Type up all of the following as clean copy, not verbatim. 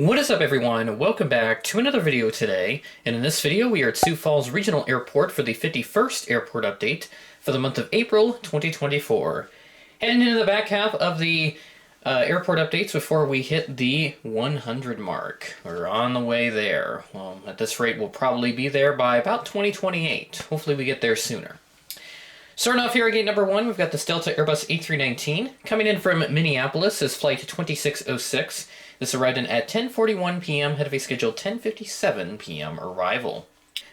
What is up, everyone? Welcome back to another video today, and in this video we are at Sioux Falls Regional Airport for the 51st airport update for the month of April 2024. Heading into the back half of the airport updates before we hit the 100 mark. We're on the way there. Well, at this rate we'll probably be there by about 2028. Hopefully we get there sooner. Starting off here at gate number 1, we've got this Delta Airbus A319 coming in from Minneapolis as flight 2606. This arrived in at 10:41 p.m. ahead of a scheduled 10:57 p.m. arrival.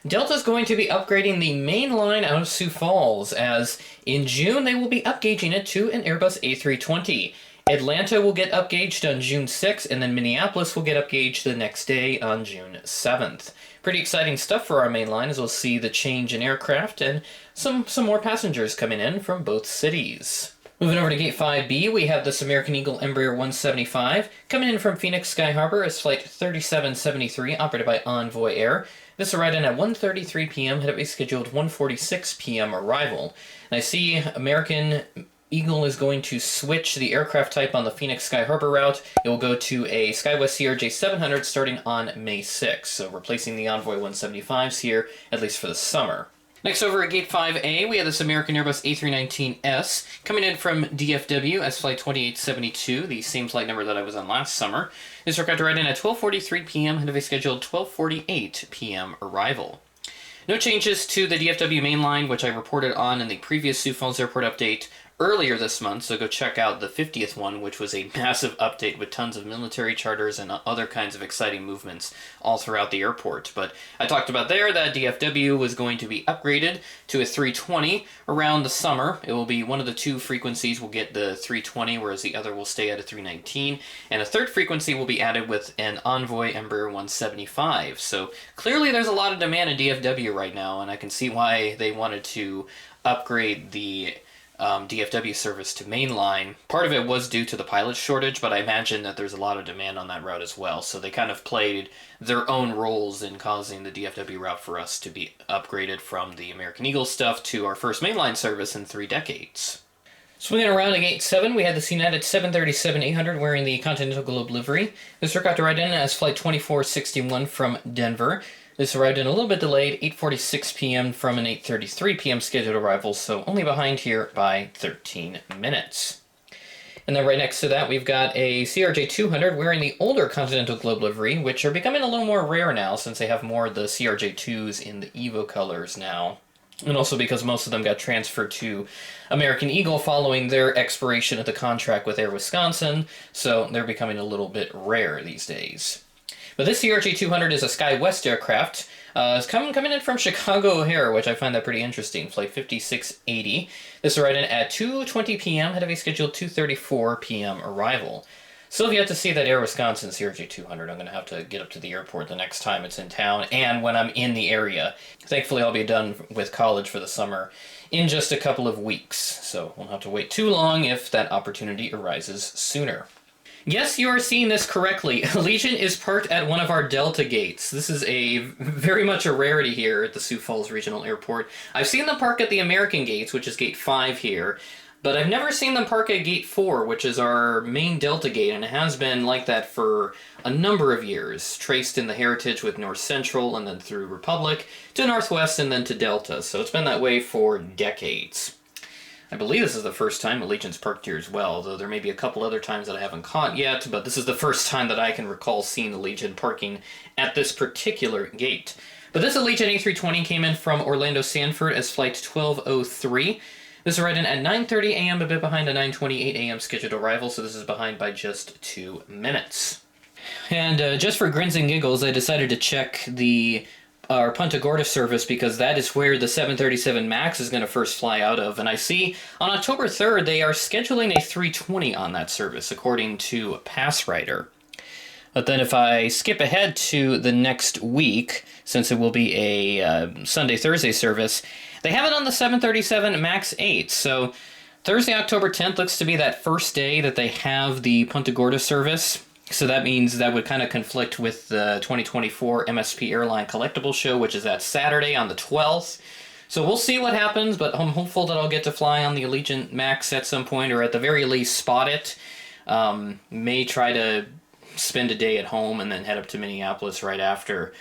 Delta is going to be upgrading the main line out of Sioux Falls, as in June they will be upgauging it to an Airbus A320. Atlanta will get upgauged on June 6th, and then Minneapolis will get upgauged the next day on June 7th. Pretty exciting stuff for our main line, as we'll see the change in aircraft and some more passengers coming in from both cities. Moving over to Gate 5B, we have this American Eagle Embraer 175 coming in from Phoenix Sky Harbor as Flight 3773, operated by Envoy Air. This arrived in at 1:33 p.m. ahead of a scheduled 1:46 p.m. arrival. And I see American Eagle is going to switch the aircraft type on the Phoenix Sky Harbor route. It will go to a Skyway CRJ200 starting on May 6th, so replacing the Envoy 175s here, at least for the summer. Next over at Gate 5A, we have this American Airbus A319S coming in from DFW as Flight 2872, the same flight number that I was on last summer. This aircraft arrived in at 12:43 p.m. ahead of a scheduled 12:48 p.m. arrival. No changes to the DFW mainline, which I reported on in the previous Sioux Falls Airport update earlier this month, so go check out the 50th one, which was a massive update with tons of military charters and other kinds of exciting movements all throughout the airport. But I talked about there that DFW was going to be upgraded to a 320 around the summer. It will be one of the two frequencies will get the 320, whereas the other will stay at a 319. And a third frequency will be added with an Envoy Embraer 175. So clearly there's a lot of demand in DFW right now, and I can see why they wanted to upgrade the DFW service to mainline. Part of it was due to the pilot shortage, but I imagine that there's a lot of demand on that route as well, so they kind of played their own roles in causing the DFW route for us to be upgraded from the American Eagle stuff to our first mainline service in 3 decades. Swinging around at Gate 7, we had the United 737-800 wearing the Continental Globe livery. This aircraft arrived in as Flight 2461 from Denver. This arrived in a little bit delayed, 8:46 p.m. from an 8:33 p.m. scheduled arrival, so only behind here by 13 minutes. And then right next to that, we've got a CRJ200 wearing the older Continental Globe livery, which are becoming a little more rare now since they have more of the CRJ2s in the Evo colors now. And also because most of them got transferred to American Eagle following their expiration of the contract with Air Wisconsin, so they're becoming a little bit rare these days. But this CRJ200 is a SkyWest aircraft. It's coming in from Chicago O'Hare, which I find that pretty interesting. Flight 5680. This arrived in at 2:20 p.m. ahead of a scheduled 2:34 p.m. arrival. Still have yet to see that Air Wisconsin CRJ200. I'm going to have to get up to the airport the next time it's in town and when I'm in the area. Thankfully, I'll be done with college for the summer in just a couple of weeks, so won't have to wait too long if that opportunity arises sooner. Yes, you are seeing this correctly. Allegiant is parked at one of our Delta gates. This is very much a rarity here at the Sioux Falls Regional Airport. I've seen them park at the American gates, which is Gate 5 here, but I've never seen them park at Gate 4, which is our main Delta gate, and it has been like that for a number of years, traced in the heritage with North Central and then through Republic to Northwest and then to Delta, so it's been that way for decades. I believe this is the first time Allegiant's parked here as well, though there may be a couple other times that I haven't caught yet, but this is the first time that I can recall seeing Allegiant parking at this particular gate. But this Allegiant A320 came in from Orlando Sanford as Flight 1203. This arrived in at 9:30 a.m., a bit behind a 9:28 a.m. scheduled arrival, so this is behind by just 2 minutes. And just for grins and giggles, I decided to check our Punta Gorda service because that is where the 737 MAX is going to first fly out of. And I see on October 3rd they are scheduling a 320 on that service, according to PassWriter. But then if I skip ahead to the next week, since it will be a Sunday-Thursday service, they have it on the 737 MAX 8. So Thursday, October 10th looks to be that first day that they have the Punta Gorda service. So that means that would kind of conflict with the 2024 MSP Airline Collectible Show, which is that Saturday on the 12th. So we'll see what happens, but I'm hopeful that I'll get to fly on the Allegiant MAX at some point, or at the very least spot it. May try to spend a day at home and then head up to Minneapolis right after,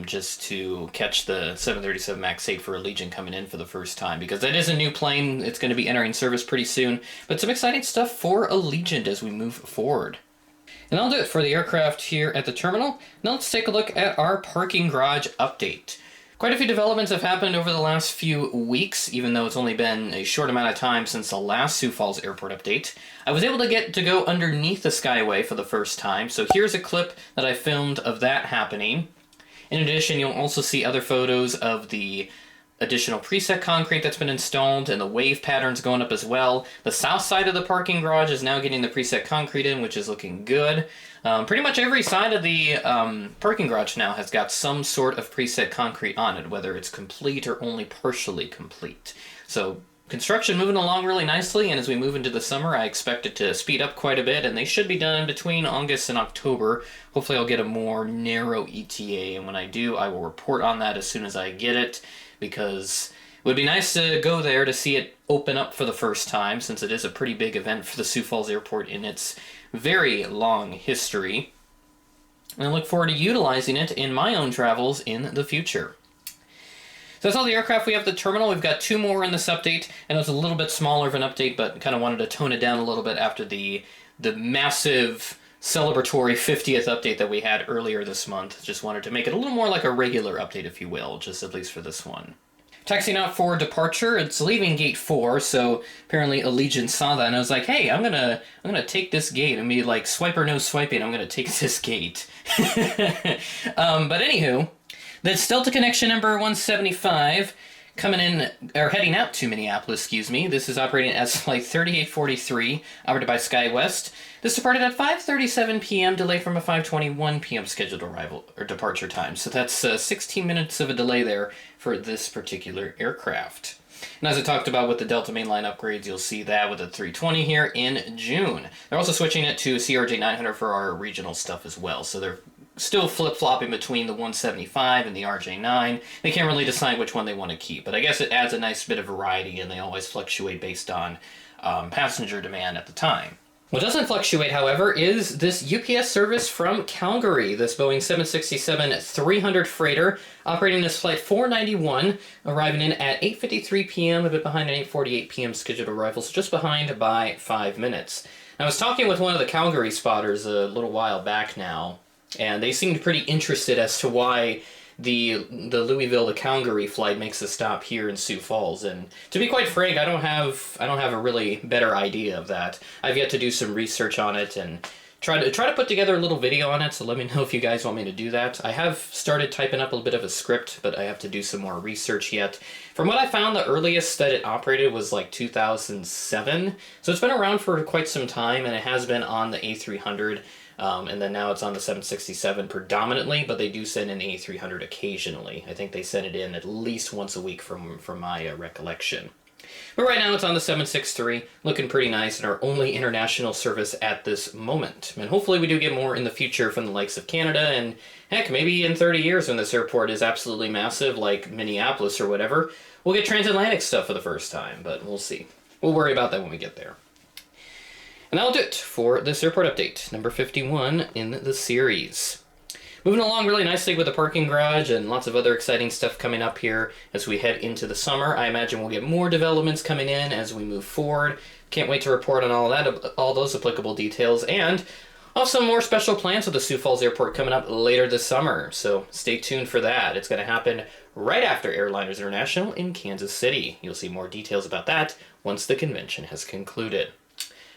just to catch the 737 MAX 8 for Allegiant coming in for the first time, because that is a new plane. It's going to be entering service pretty soon, but some exciting stuff for Allegiant as we move forward. And that'll do it for the aircraft here at the terminal. Now let's take a look at our parking garage update. Quite a few developments have happened over the last few weeks, even though it's only been a short amount of time since the last Sioux Falls airport update. I was able to get to go underneath the Skyway for the first time, so here's a clip that I filmed of that happening. In addition, you'll also see other photos of the additional preset concrete that's been installed and the wave patterns going up as well. The south side of the parking garage is now getting the preset concrete in, which is looking good. Pretty much every side of the parking garage now has got some sort of preset concrete on it, whether it's complete or only partially complete. So construction moving along really nicely, and as we move into the summer, I expect it to speed up quite a bit, and they should be done between August and October. Hopefully I'll get a more narrow ETA, and when I do, I will report on that as soon as I get it, because it would be nice to go there to see it open up for the first time, since it is a pretty big event for the Sioux Falls Airport in its very long history. And I look forward to utilizing it in my own travels in the future. So that's all the aircraft we have at the terminal. We've got 2 more in this update, and it's a little bit smaller of an update, but kind of wanted to tone it down a little bit after the massive celebratory 50th update that we had earlier this month. Just wanted to make it a little more like a regular update, if you will, just at least for this one. Taxiing out for departure. It's leaving gate 4, so apparently Allegiant saw that, and I was like, hey, I'm gonna take this gate. and be like, swipe or no swiping, I'm gonna take this gate. But anywho, the Delta Connection number 175 coming in, or heading out to Minneapolis, excuse me. This is operating as flight 3843, operated by SkyWest. This departed at 5:37 p.m., delay from a 5:21 p.m. scheduled arrival or departure time. So that's 16 minutes of a delay there for this particular aircraft. And as I talked about with the Delta mainline upgrades, you'll see that with the 320 here in June. They're also switching it to CRJ900 for our regional stuff as well. So they're still flip-flopping between the 175 and the RJ9. They can't really decide which one they want to keep, but I guess it adds a nice bit of variety, and they always fluctuate based on passenger demand at the time. What doesn't fluctuate, however, is this UPS service from Calgary, this Boeing 767-300 freighter, operating this flight 491, arriving in at 8:53 p.m., a bit behind an 8:48 p.m. scheduled arrival, so just behind by 5 minutes. I was talking with one of the Calgary spotters a little while back now, and they seemed pretty interested as to why the Louisville to Calgary flight makes a stop here in Sioux Falls. And to be quite frank, I don't have a really better idea of that. I've yet to do some research on it and try to put together a little video on it, so let me know if you guys want me to do that. I have started typing up a bit of a script, but I have to do some more research yet. From what I found, the earliest that it operated was like 2007, so it's been around for quite some time, and it has been on the A300, and then now it's on the 767 predominantly, but they do send in the A300 occasionally. I think they send it in at least once a week from my recollection. But right now it's on the 763, looking pretty nice, and our only international service at this moment. And hopefully we do get more in the future from the likes of Canada, and heck, maybe in 30 years when this airport is absolutely massive, like Minneapolis or whatever, we'll get transatlantic stuff for the first time, but we'll see. We'll worry about that when we get there. And that'll do it for this airport update, number 51 in the series. Moving along really nicely with the parking garage and lots of other exciting stuff coming up here as we head into the summer. I imagine we'll get more developments coming in as we move forward. Can't wait to report on all that, all those applicable details, and also more special plans with the Sioux Falls Airport coming up later this summer. So stay tuned for that. It's going to happen right after Airliners International in Kansas City. You'll see more details about that once the convention has concluded.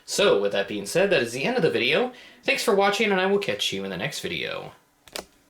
So with that being said, that is the end of the video. Thanks for watching, and I will catch you in the next video.